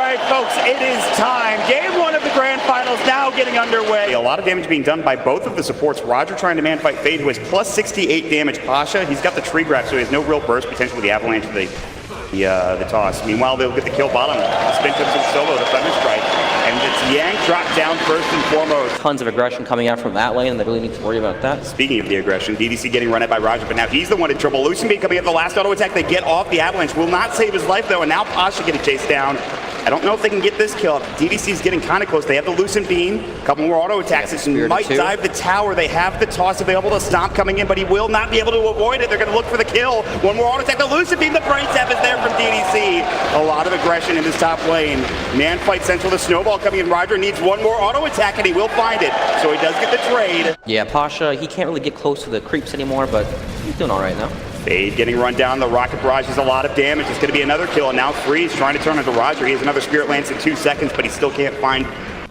right, folks, it is time. Game 1 of the grand finals now getting underway. A lot of damage being done by both of the supports. Roger trying to man fight Fade, who has plus 68 damage. Pasha, he's got the tree grab, so he has no real burst potential with the avalanche of the toss. Meanwhile, they'll get the kill bottom. Spin comes in solo, the Thunder Strike. And it's Yang dropped down first and foremost. Tons of aggression coming out from that lane, and they really need to worry about that. Speaking of the aggression, DDC getting run at by Roger, but now he's the one in trouble. Lucien Beam coming at the last auto attack. They get off the avalanche. Will not save his life, though, and now Pasha getting chased down. I don't know if they can get this kill. DDC's getting kind of close. They have the Lucien Beam, a couple more auto attacks. It might dive the tower. They have the toss available to Stomp coming in, but he will not be able to avoid it. They're going to look for the kill. One more auto attack. The Lucien Beam, the brain tap is there from DDC. A lot of aggression in this top lane. Man fight central. The snowball coming in. Roger needs one more auto attack, and he will find it. So he does get the trade. Yeah, Pasha, he can't really get close to the creeps anymore, but he's doing all right now. Fade getting run down. The rocket barrage is a lot of damage. It's going to be another kill. And now Freeze trying to turn into Roger. He has another Spirit Lance in 2 seconds, but he still can't find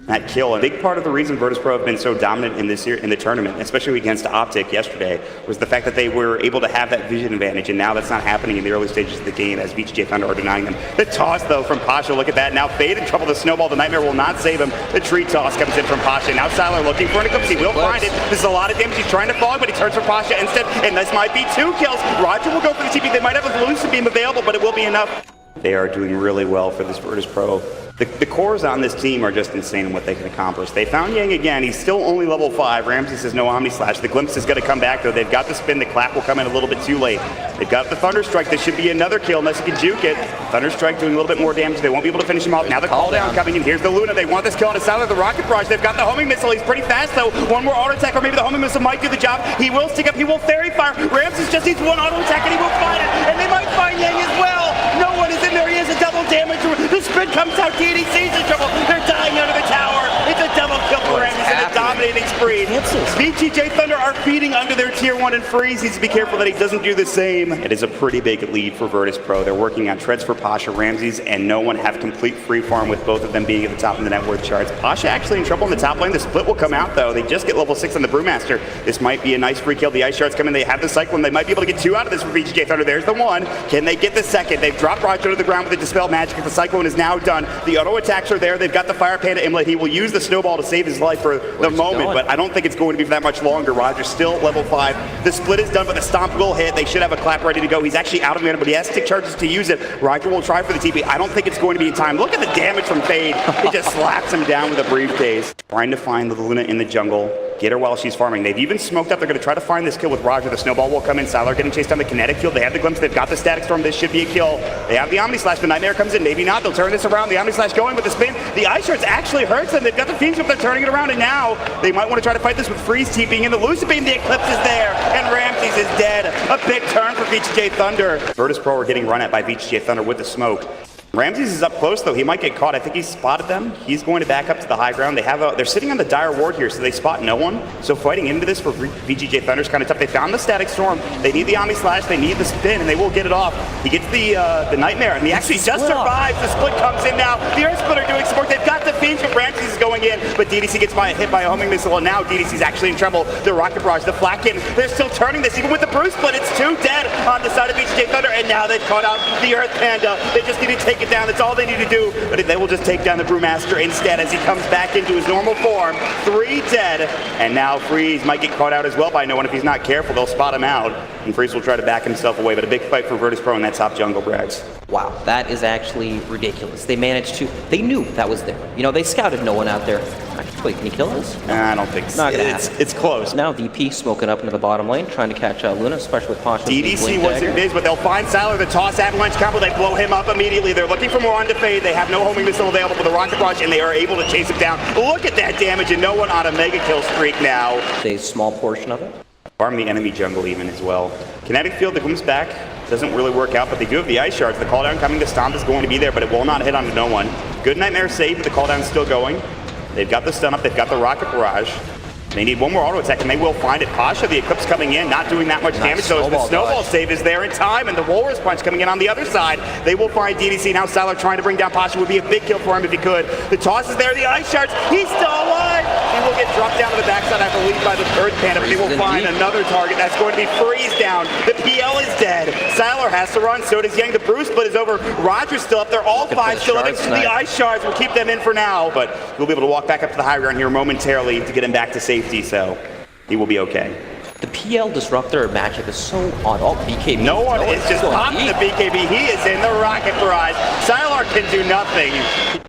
that kill. A big part of the reason Virtus.pro have been so dominant in this year in the tournament, especially against Optic yesterday, was the fact that they were able to have that vision advantage, and now that's not happening in the early stages of the game as VGJ Thunder are denying them. The toss, though, from Pasha. Look at that. Now Fade in trouble. The snowball, the Nightmare will not save him. The tree toss comes in from Pasha. Now Siler looking for an eclipse. He will find it. This is a lot of damage. He's trying to fog, but he turns for Pasha instead, and this might be 2 kills. Roger will go for the TP. They might have a Lucien Beam available, but it will be enough. They are doing really well for this Virtus.pro. The cores on this team are just insane in what they can accomplish. They found Yang again. He's still only level 5. Ramsey says no Omni Slash. The Glimpse is going to come back, though. They've got the spin. The clap will come in a little bit too late. They've got the Thunder Strike. This should be another kill unless you can juke it. Thunder Strike doing a little bit more damage. They won't be able to finish him off. Now the call down coming in. Here's the Luna. They want this kill on the side of the Rocket Barrage. They've got the homing missile. He's pretty fast, though. One more auto attack, or maybe the homing missile might do the job. He will stick up. He will Fairy Fire. Ramses just needs one auto attack, and he will find it. And they might find Yang as well. No one is in there. He has a double damage. The spin comes out. DDC's in trouble. They're dying under the tower. It's a double kill for Ramses in a dominating spree. VGJ Thunder are feeding under their tier 1, and Freeze needs to be careful that he doesn't do the same. It is a pretty big lead for Virtus.pro. They're working on treads for Pasha, Ramses, and no one have complete free farm with both of them being at the top of the net worth charts. Pasha actually in trouble in the top lane. The split will come out, though. They just get level 6 on the Brewmaster. This might be a nice free kill. The Ice Shards come in. They have the Cyclone. They might be able to get 2 out of this for VGJ Thunder. There's the 1. Can they get the second? They've dropped Roger to the ground with the Dispel Magic. The Cyclone is now done. The auto attacks are there. They've got the Fire Panda Imlet. He will use the snowball to save his life for the moment, but I don't think it's going to be for that much longer. Roger's still level 5. The split is done, but the stomp will hit. They should have a clap ready to go. He's actually out of mana, but he has stick charges to use it. Roger will try for the TP. I don't think it's going to be in time. Look at the damage from Fade. It just slaps him down with a briefcase. Trying to find the Luna in the jungle. Get her while she's farming. They've even smoked up. They're going to try to find this kill with Roger. The snowball will come in. Siler getting chased down the kinetic field. They have the Glimpse. They've got the Static Storm. This should be a kill. They have the Omni Slash. The Nightmare comes in. Maybe not. They'll turn this around. The Omni Slash going with the spin. The Ice Shards actually hurts them. They've got the Fiends, but they're turning it around, and now they might want to try to fight this with Freeze TPing in. The Lucien Beam. The Eclipse is there, and Ramses is dead. A big turn for VGJ Thunder. Virtus.pro are getting run at by VGJ Thunder with the smoke. Ramses is up close, though. He might get caught. I think he's spotted them. He's going to back up to the high ground. They're sitting on the dire ward here, so they spot no one. So fighting into this for VGJ Thunder is kind of tough. They found the Static Storm. They need the Omni Slash. They need the spin, and they will get it off. He gets the Nightmare, and he actually just survives. The split comes in now. The Earth Splitter doing some work. They've got the Fiends, but Ramses is going in. But DDC gets hit by a homing missile, and now DDC's actually in trouble. The Rocket Barrage, the Flacken, they're still turning this. Even with the Bruce Split, it's 2 dead on the side of VGJ Thunder, and now they've caught out the Earth Panda. They just need to take it down. That's all they need to do, but they will just take down the Brewmaster instead as he comes back into his normal form. 3 dead, and now Freeze might get caught out as well by no one. If he's not careful, they'll spot him out, and Freeze will try to back himself away, but a big fight for Virtus.pro in that top jungle, Brags. Wow, that is actually ridiculous. They managed to, they knew that was there. You know, they scouted no one out there. Wait, can he kill us? I don't think so. It's close. Now DP smoking up into the bottom lane, trying to catch Luna, especially with Pasha. DDC wants it is, but they'll find Siler. The toss avalanche combo, they blow him up immediately. They're looking for more on to Fade. They have no homing missile available for the Rocket Rush, and they are able to chase him down. Look at that damage, and no one on a mega kill streak now. A small portion of it. Farm the enemy jungle even as well. Kinetic Field, the Glimpse back. Doesn't really work out, but they do have the Ice Shards. The cooldown coming to Stomp is going to be there, but it will not hit onto no one. Good Nightmare save, but the cooldown is still going. They've got the stun up, they've got the Rocket Barrage. They need one more auto attack, and they will find it. Pasha, the Eclipse coming in, not doing that much damage, so the Snowball save is there in time, and the Walrus Punch coming in on the other side. They will find DDC. Now Siler trying to bring down Pasha would be a big kill for him if he could. The toss is there, the Ice Shards, he's still alive! He will get dropped down to the backside, I believe, by the Earth Panda, but they will find another target. That's going to be Freeze down. The PL is dead. Sylar has to run, so does Yang. The Bruce split is over. Roger's still up there. All five still living. The Ice Shards will keep them in for now, but we'll be able to walk back up to the high ground here momentarily to get him back to safety, so he will be okay. The PL Disruptor matchup is so on. Oh, BKB. No one is just popping the BKB. He is in the rocket barrage. Sylar can do nothing.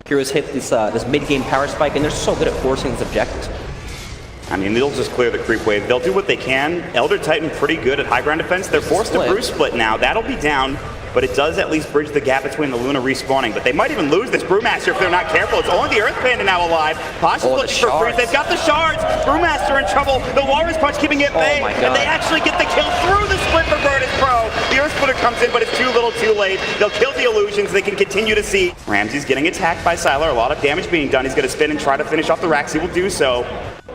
Heroes hit this mid-game power spike, and they're so good at forcing these objectives. I mean, they'll just clear the creep wave. They'll do what they can. Elder Titan pretty good at high ground defense. They're forced to Bruce split now. That'll be down, but it does at least bridge the gap between the Luna respawning. But they might even lose this Brewmaster if they're not careful. It's only the Earth Panda now alive. Pasha's looking for Freeze. They've got the shards. Brewmaster in trouble. The Walrus Punch keeping it bay. And they actually get the kill through the split for Virtus Pro. The Earth Splitter comes in, but it's too little too late. They'll kill the illusions. They can continue to see. Ramsey's getting attacked by Sylar. A lot of damage being done. He's going to spin and try to finish off the racks. He will do so.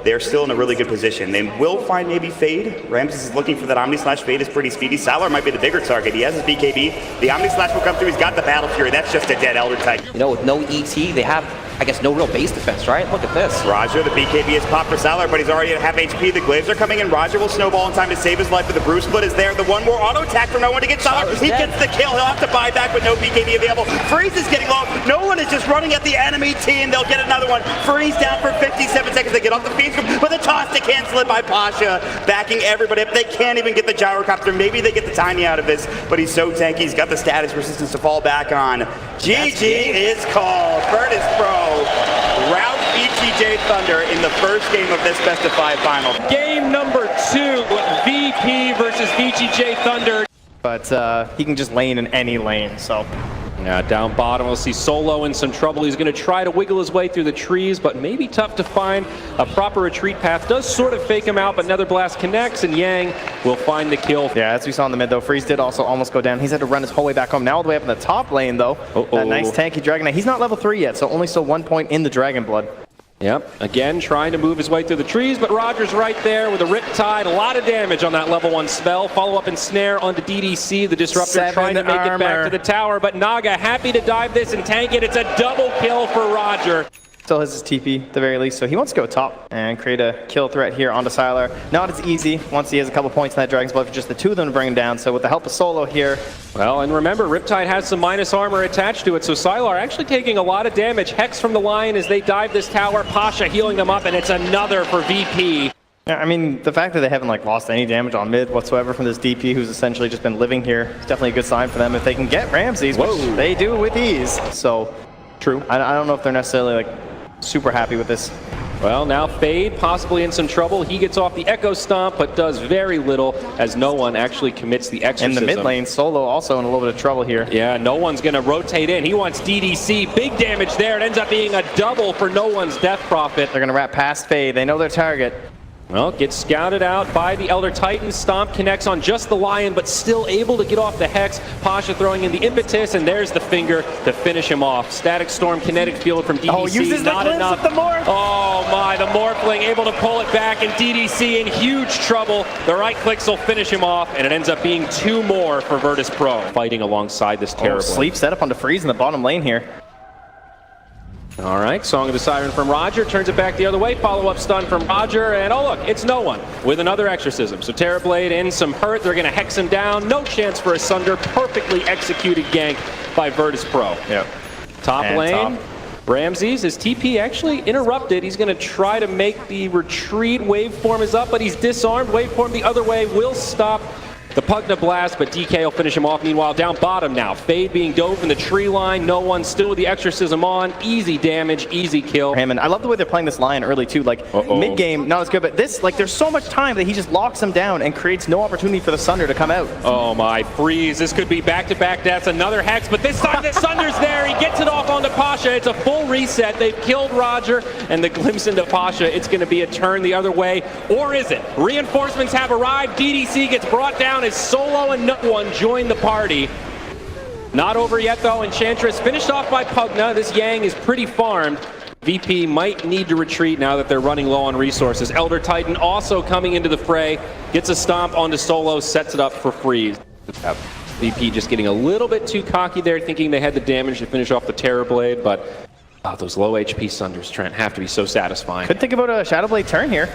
They're still in a really good position. They will find maybe Fade. Ramses is looking for that Omni Slash. Fade is pretty speedy. Sylar might be the bigger target. He has his BKB. The Omni Slash will come through. He's got the Battle Fury. That's just a dead Elder Titan. You know, with no ET, they have, I guess, no real base defense, right? Look at this. Roger, the BKB is popped for Sylar, but he's already at half HP. The Glaives are coming in. Roger will snowball in time to save his life, but the Bruce Split is there. The one more auto attack for no one to get Sylar. He gets the kill. He'll have to buy back with no BKB available. Freeze is getting low. No one is just running at the enemy team. They'll get another one. Freeze down for 57 seconds. They get off the feed scoop, but the toss to cancel it by Pasha, backing everybody up. They can't even get the Gyrocopter. Maybe they get the Tiny out of this, but he's so tanky. He's got the status resistance to fall back on. GG is called. Virtus Pro rout VGJ Thunder in the first game of this best of 5 final. Game number 2, VP versus VGJ Thunder. But he can just lane in any lane, so. Yeah, down bottom, we'll see Solo in some trouble. He's going to try to wiggle his way through the trees, but maybe tough to find a proper retreat path. Does sort of fake him out, but Nether Blast connects, and Yang will find the kill. Yeah, as we saw in the mid, though, Freeze did also almost go down. He's had to run his whole way back home. Now all the way up in the top lane, though. That nice tanky Dragon Knight. He's not level 3 yet, so only still 1 point in the Dragon Blood. Yep, again trying to move his way through the trees, but Roger's right there with a Riptide. A lot of damage on that level 1 spell. Follow up and snare onto DDC. The Disruptor trying to make it back to the tower, but Naga happy to dive this and tank it. It's a double kill for Roger. Still has his TP at the very least, so he wants to go top and create a kill threat here onto Sylar. Not as easy once he has a couple points in that Dragon's Blood for just the 2 of them to bring him down, so with the help of Solo here. Well, and remember, Riptide has some minus armor attached to it, so Sylar actually taking a lot of damage. Hex from the Lion as they dive this tower, Pasha healing them up, and it's another for VP. Yeah, I mean, the fact that they haven't lost any damage on mid whatsoever from this DP who's essentially just been living here is definitely a good sign for them if they can get Ramses, which they do with ease. So, true. I don't know if they're necessarily super happy with this. Well, now Fade possibly in some trouble. He gets off the Echo Stomp, but does very little as no one actually commits the exorcism. In the mid lane, Solo also in a little bit of trouble here. Yeah, no one's going to rotate in. He wants DDC. Big damage there. It ends up being a double for no one's Death Prophet. They're going to wrap past Fade. They know their target. Well, gets scouted out by the Elder Titan. Stomp connects on just the Lion, but still able to get off the Hex. Pasha throwing in the Impetus, and there's the finger to finish him off. Static Storm, Kinetic Field from DDC. Oh, uses not the enough. With the morph. Oh my, the Morphling able to pull it back, and DDC in huge trouble. The right clicks will finish him off, and it ends up being 2 more for Virtus Pro. Fighting alongside this terrible. Sleep setup onto Freeze in the bottom lane here. All right, Song of the Siren from Roger, turns it back the other way, follow-up stun from Roger, and oh look, it's no one with another exorcism. So Terrorblade in some hurt, they're gonna hex him down, no chance for a Sunder, perfectly executed gank by Virtus Pro. Yep. Top lane, Ramses, his TP actually interrupted. He's gonna try to make the retreat, waveform is up, but he's disarmed, waveform the other way will stop the Pugna Blast, but DK will finish him off. Meanwhile, down bottom now. Fade being dove in the tree line. No one still with the exorcism on. Easy damage, easy kill. Hammond, I love the way they're playing this Lion early too. Mid-game, not as good, but this, there's so much time that he just locks him down and creates no opportunity for the Sunder to come out. Oh my, Freeze. This could be back-to-back deaths. Another Hex, but this time the Sunder's there. He gets it off onto Pasha. It's a full reset. They've killed Roger, and the glimpse into Pasha, it's going to be a turn the other way. Or is it? Reinforcements have arrived. DDC gets brought down as Solo and no one join the party. Not over yet though. Enchantress finished off by Pugna. This Yang is pretty farmed. VP might need to retreat now that they're running low on resources. Elder Titan also coming into the fray. Gets a stomp onto Solo, sets it up for Freeze. VP just getting a little bit too cocky there, thinking they had the damage to finish off the Terrorblade, but Oh, those low HP Sunders, Trent, have to be so satisfying. Could think about a Shadow Blade turn here.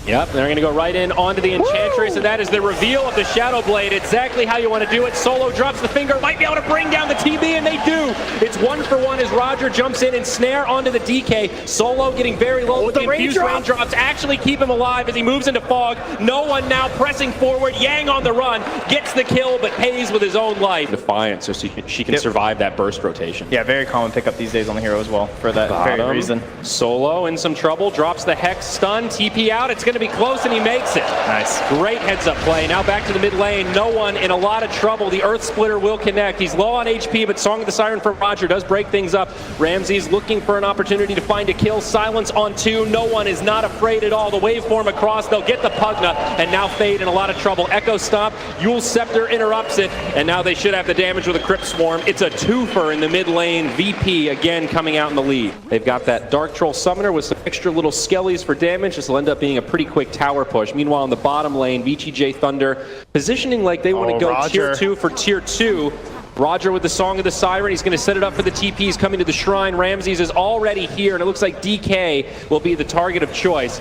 Yep, they're going to go right in onto the Enchantress, and that is the reveal of the Shadow Blade. Exactly how you want to do it. Solo drops the finger, might be able to bring down the TB, and they do. It's 1-for-1 as Roger jumps in and snare onto the DK. Solo getting very low with the infused raindrops. Actually keep him alive as he moves into fog. No one now pressing forward. Yang on the run, gets the kill, but pays with his own life. Defiant, so she can survive that burst rotation. Yeah, very common pickup these days on the hero as well, for that very reason. Solo in some trouble, drops the Hex stun, TP out. It's going to be close, and he makes it. Nice. Great heads-up play. Now back to the mid lane. No one in a lot of trouble. The Earth Splitter will connect. He's low on HP, but Song of the Siren from Roger does break things up. Ramsey's looking for an opportunity to find a kill. Silence on 2. No one is not afraid at all. The waveform across. They'll get the Pugna, and now Fade in a lot of trouble. Echo Stomp. Yule's Scepter interrupts it, and now they should have the damage with a Crypt Swarm. It's a twofer in the mid lane. VP again coming out in the lead. They've got that Dark Troll Summoner with some extra little skellies for damage. This will end up being a pretty quick tower push. Meanwhile, in the bottom lane, VGJ Thunder positioning like they want to go Roger. tier 2 for tier 2. Roger with the Song of the Siren. He's going to set it up for the TPs coming to the Shrine. Ramses is already here, and it looks like DK will be the target of choice.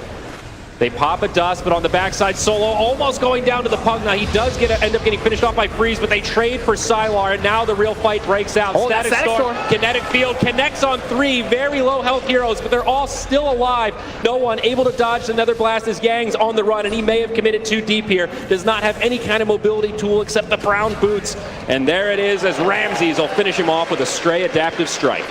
They pop a dust, but on the backside, Solo almost going down to the Pugna. He does end up getting finished off by Freeze, but they trade for Sylar, and now the real fight breaks out. Static Storm, Kinetic Field connects on 3 very low health heroes, but they're all still alive. No one able to dodge another blast as Yang's on the run, and he may have committed too deep here. Does not have any kind of mobility tool except the brown boots. And there it is as Ramses will finish him off with a Stray Adaptive Strike.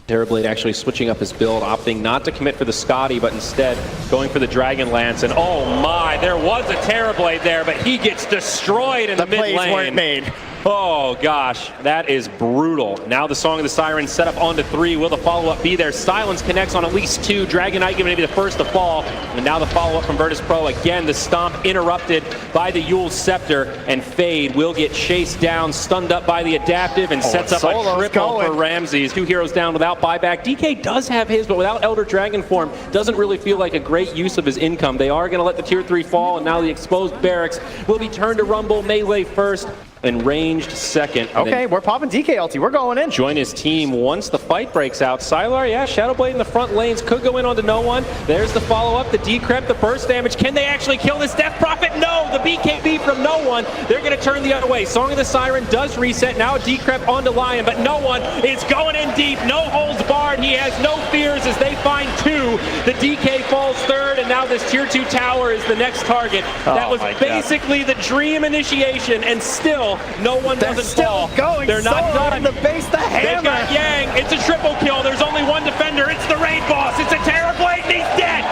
Terrorblade actually switching up his build, opting not to commit for the Scotty, but instead going for the Dragon Lance. And oh my, there was a Terrorblade there, but he gets destroyed in the mid lane. The plays weren't made. Oh gosh, that is brutal. Now the Song of the Siren set up onto 3. Will the follow-up be there? Silence connects on at least 2. Dragon Knight going to be the first to fall. And now the follow-up from Virtus Pro. Again, the stomp interrupted by the Yule's Scepter. And Fade will get chased down, stunned up by the Adaptive, and sets up a triple for Ramses. 2 heroes down without buyback. DK does have his, but without Elder Dragon form, doesn't really feel like a great use of his income. They are going to let the tier 3 fall, and now the exposed barracks will be turned to Rumble. Melee first, and ranged second. Okay, we're popping DK ulti. We're going in. Join his team once the fight breaks out. Sylar, yeah, Shadow Blade in the front lanes could go in onto no one. There's the follow-up, the decrep, the burst damage. Can they actually kill this Death Prophet? No, the BKB from no one. They're going to turn the other way. Song of the Siren does reset. Now a decrep onto Lion, but no one is going in deep. No holds barred. He has no fears as they find 2. The DK falls 3rd, and now this tier 2 tower is the next target. That was basically the dream initiation, and still no one doesn't fall. They're not done. The base, the hammer. They've got Yang. It's a triple kill. There's only one defender. It's the raid boss. It's a Terrorblade, and he's dead.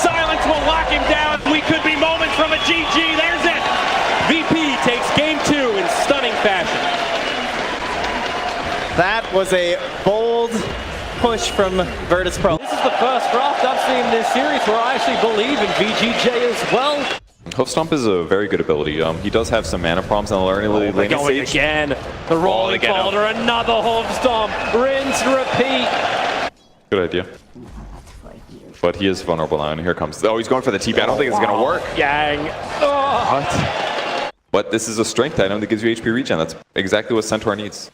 Silence will lock him down. We could be moments from a GG. There's it. VP takes game 2 in stunning fashion. That was a bold push from Virtus Pro. This is the first draft I've seen in this series where I actually believe in VGJ as well. Hoof Stomp is a very good ability. He does have some mana problems on the early laning stage. Again. The rolling boulder, another Hoof Stomp. Rinse, repeat. Good idea. But he is vulnerable now, and here comes. Oh, he's going for the TP. I don't think it's going to work. Yang. What? But this is a strength item that gives you HP regen. That's exactly what Centaur needs.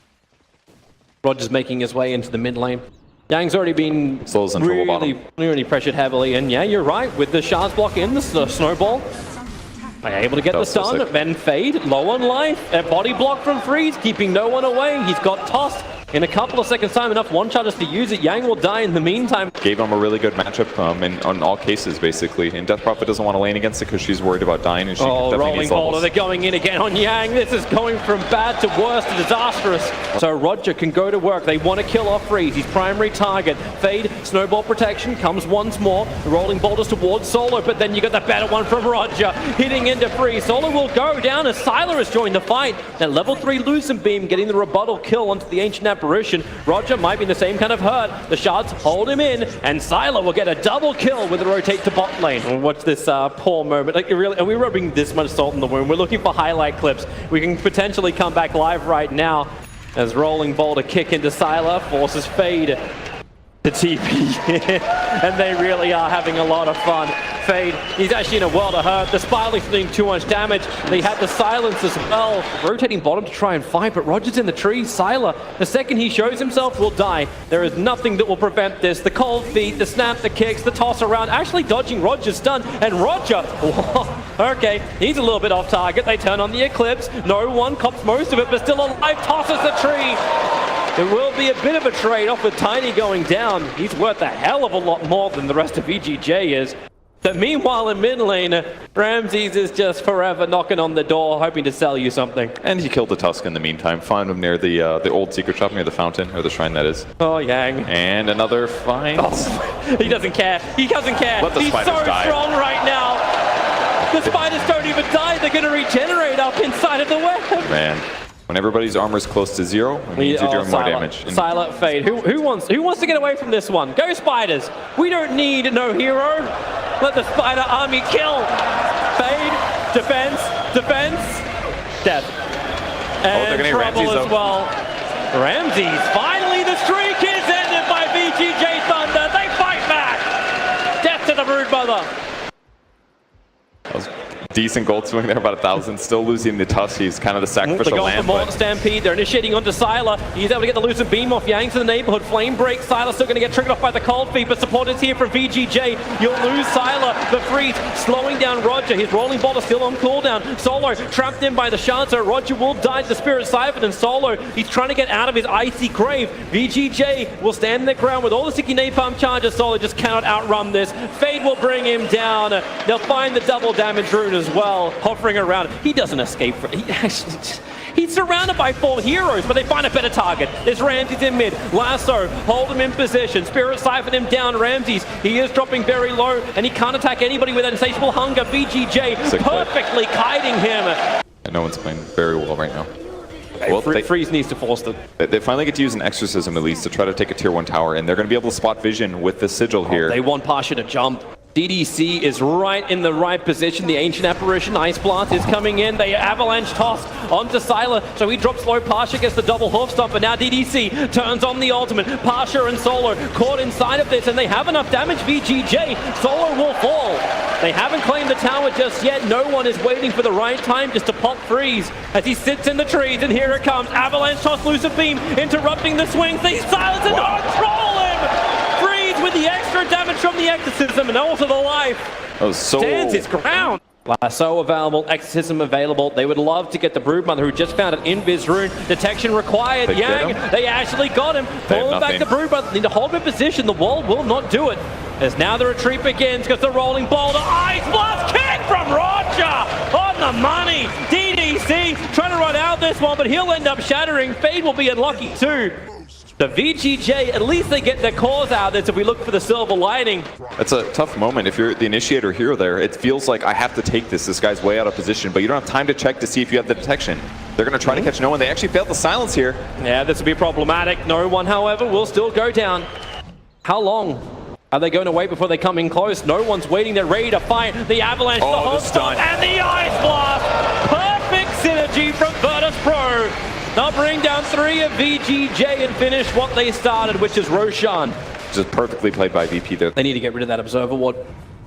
Roger's making his way into the mid lane. Yang's already been really pressured heavily, and yeah, you're right, with the shards block in, the snowball. They're able to get the stun, then Fade, low on life. A body block from Freeze, keeping no one away. He's got tossed in a couple of seconds time, enough one-charges to use it. Yang will die in the meantime. Gave him a really good matchup on all cases, basically. And Death Prophet doesn't want to lane against it because she's worried about dying, and she definitely needs levels. They're going in again on Yang. This is going from bad to worse to disastrous. So Roger can go to work. They want to kill off Freeze, his primary target. Fade, snowball protection, comes once more. The rolling boulders towards Solo, but then you got the better one from Roger, hitting into Freeze. Solo will go down as Sylar has joined the fight. That level 3 Lucent Beam getting the rebuttal kill onto the Ancient Apparition. Roger might be in the same kind of hurt. The shards hold him in, and Sylar will get a double kill with the rotate to bot lane. Watch this poor moment. Like, really, are we rubbing this much salt in the wound? We're looking for highlight clips. We can potentially come back live right now as rolling boulder kick into Sylar forces Fade to TP. And they really are having a lot of fun. Fade, he's actually in a world of hurt. The Spiraling's doing too much damage. They had the silence as well. Rotating bottom to try and fight, but Roger's in the trees. Sylar, the second he shows himself, will die. There is nothing that will prevent this. The cold feet, the snap, the kicks, the toss around, actually dodging Roger's stun. And Roger, okay, he's a little bit off target. They turn on the Eclipse. No one cops most of it, but still alive, tosses the tree. There will be a bit of a trade-off with Tiny going down. He's worth a hell of a lot more than the rest of VGJ is. But meanwhile in mid lane, Ramses is just forever knocking on the door, hoping to sell you something. And he killed the Tusk in the meantime. Found him near the old secret shop, near the fountain, or the shrine that is. Oh, Yang. And another find. Oh, he doesn't care. He doesn't care. Let the He's so spiders die. strong right now. The spiders don't even die. They're going to regenerate up inside of the web. Man. When everybody's armor's close to zero, it means you're doing more damage. Silent Fade. Who wants to get away from this one? Go Spiders. We don't need no hero. Let the Spider army kill. Fade. Defense. Death. And they're gonna get trouble Ramses, as though. well. Ramses. Finally the streak is ended by VGJ Thunder. They fight back. Death to the Broodmother. That was decent gold swing there, about 1,000. Still losing the Tusk. He's kind of the sacrificial They're going lamb. for more Stampede. They're initiating onto Sylar. He's able to get the Lucid Beam off. Yang's in the neighborhood. Flame break. Sylar's still going to get triggered off by the Cold Feet, but support is here from VGJ. You'll lose Sylar. The freeze slowing down Roger. His rolling ball is still on cooldown. Solo trapped in by the Shanto. Roger will die to the Spirit Siphon, and Solo, he's trying to get out of his icy grave. VGJ will stand their ground with all the sticky napalm charges. Solo just cannot outrun this. Fade will bring him down. They'll find the double damage rune as well. Hovering around. He doesn't escape from he's surrounded by 4 heroes, but they find a better target. There's Ramses in mid. Lasso, hold him in position. Spirit Siphon him down. Ramses, he is dropping very low, and he can't attack anybody with insatiable hunger. VGJ perfectly kiting him. And no one's playing very well right now. Well, Freeze needs to force them. They finally get to use an exorcism at least to try to take a tier 1 tower, and they're going to be able to spot vision with the sigil here. They want Pasha to jump. DDC is right in the right position. The Ancient Apparition Ice Blast is coming in. They avalanche toss onto Sylar, so he drops low. Pasha gets the double hoof stomp, but now DDC turns on the ultimate. Pasha and Solo caught inside of this, and they have enough damage. VGJ, Solo will fall. They haven't claimed the tower just yet. No one is waiting for the right time just to pop Freeze as he sits in the trees, and here it comes. Avalanche toss, Lucid Beam, interrupting the swing. They silence and control him! Freeze with the extra damage from the exorcism and also the life. That was so... Stands his ground. Lasso available, exorcism available. They would love to get the Broodmother, who just found an Invis rune. Detection required. They Yang, they actually got him. Falling back to Broodmother. Need to hold him in position. The wall will not do it. As now the retreat begins because the rolling boulder. Ice Blast kick from Roger on the money. DDC trying to run out this one, but he'll end up shattering. Fade will be unlucky too. The VGJ, at least they get their cause out of this if we look for the silver lining. It's a tough moment. If you're the initiator hero there, it feels like I have to take this. This guy's way out of position, but you don't have time to check to see if you have the detection. They're going to try to catch no one. They actually failed the silence here. Yeah, this will be problematic. No one, however, will still go down. How long are they going to wait before they come in close? No one's waiting. They're ready to fight. The avalanche, the hot stun, and the ice blast. Perfect synergy from Virtus Pro. They'll bring down 3 of VGJ and finish what they started, which is Roshan. Just perfectly played by VP there. They need to get rid of that Observer Ward.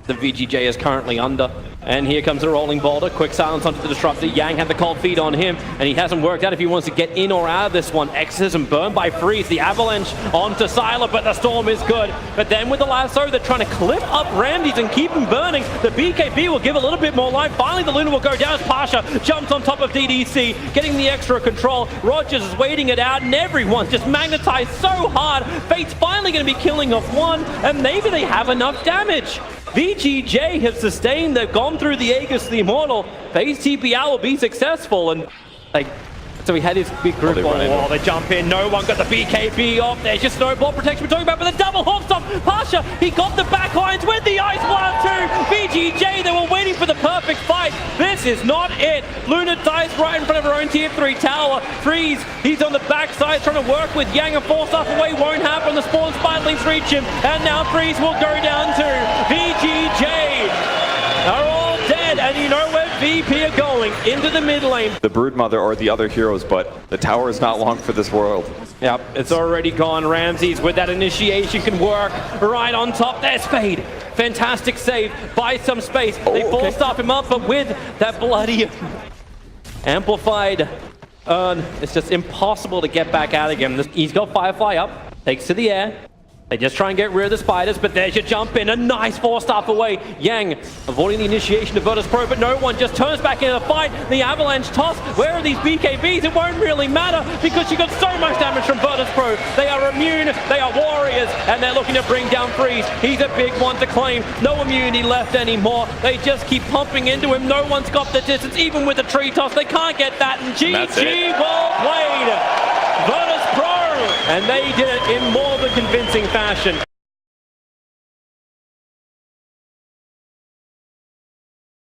The VGJ is currently under. And here comes the rolling boulder. Quick silence onto the disruptor. Yang had the cold feet on him, and he hasn't worked out if he wants to get in or out of this one. Exorcism burned by Freeze. The avalanche onto Sylar, but the storm is good. But then with the lasso, they're trying to clip up Ramses and keep him burning. The BKB will give a little bit more life. Finally, the Luna will go down as Pasha jumps on top of DDC, getting the extra control. Rogers is waiting it out, and everyone's just magnetized so hard. Fate's finally going to be killing off one, and maybe they have enough damage. VGJ have sustained, they've gone through the Aegis, the Immortal. Phase TPL will be successful, and so he had his big group on the wall. They jump in, no one got the BKB off. There's just snowball protection we're talking about, but the double hoof stop. Pasha, he got the backlines with the Ice Blast too. VGJ, they were waiting for the perfect fight. This is not it. Luna dies right in front of her own tier 3 tower. Freeze, he's on the backside trying to work with Yang, and force stuff away won't happen. The spawn spiderlings reach him, and now Freeze will go down to VGJ. Are all dead, and you know where VP are going, into the mid lane. The Broodmother or the other heroes, but the tower is not long for this world. Yep, it's already gone. Ramses with that initiation can work right on top. There's Fade. Fantastic save, buys some space. They force stop him up, but with that bloody amplified urn, it's just impossible to get back out again. He's got Firefly up, takes to the air. They just try and get rid of the spiders, but there's your jump in. A nice four-star away. Yang avoiding the initiation of Virtus Pro, but no one just turns back into the fight. The avalanche toss. Where are these BKBs? It won't really matter because you got so much damage from Virtus Pro. They are immune, they are warriors, and they're looking to bring down Freeze. He's a big one to claim. No immunity left anymore. They just keep pumping into him. No one's got the distance, even with the tree toss. They can't get that, and GG, well played. Virtus Pro, and they did it in more than convincing fashion.